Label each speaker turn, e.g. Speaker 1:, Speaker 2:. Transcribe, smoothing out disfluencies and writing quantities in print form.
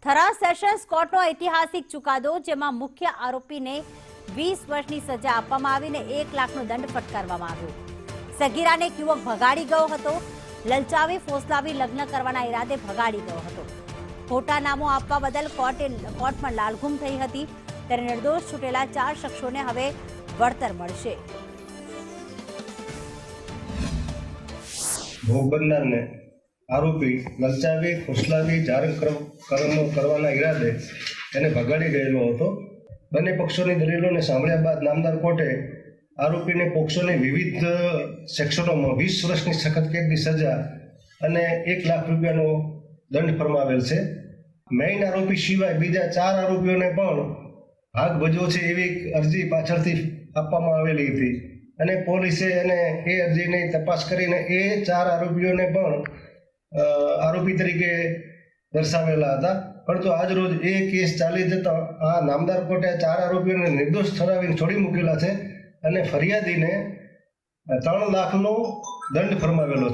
Speaker 1: Thara sessions કોર્ટનો ઐતિહાસિક ચુકાદો, જેમાં મુખ્ય આરોપીને 20 વર્ષની સજા આપવામાં આવીને 1 લાખનો દંડ ફટકારવામાં આવ્યો. સગીરાને એક યુવક ભગાડી ગયો હતો. લલચાવી ફોસલાવી લગ્ન કરવાના ઈરાદે ભગાડી ગયો હતો. ખોટા નામો આપવા બદલ કોર્ટમાં લાલઘૂમ થઈ હતી. ત્યારે નિર્દોષ છૂટેલા 4 શખ્સોને હવે વળતર મળશે.
Speaker 2: ભોગ બનનારને આરોપી લલચાવી ફોસલાવી જાહેર કરવાના ઈરાદે તેને ભગાડી ગયેલો હતો. બંને પક્ષોની દલીલોને સાંભળ્યા બાદ નામદાર કોર્ટે આરોપીને પોક્સોની વિવિધ સેક્શનોમાં 20 વર્ષની સખત કેદની સજા અને 1 લાખ રૂપિયાનો દંડ ફરમાવેલ છે. મેઇન આરોપી સિવાય બીજા 4 આરોપીઓને પણ ભાગ ભજવો છે એવી અરજી પાછળથી આપવામાં આવેલી હતી અને પોલીસે એ અરજીની તપાસ કરીને એ 4 આરોપીઓને પણ આરોપી તરીકે દર્શાવેલા હતા. પરંતુ આજ રોજ એ કેસ ચાલી જતા આ નામદાર કોર્ટે 4 આરોપીઓને નિર્દોષ ઠરાવીને છોડી મૂકેલા છે અને ફરિયાદીને 3 લાખનો દંડ ફરમાવેલો છે.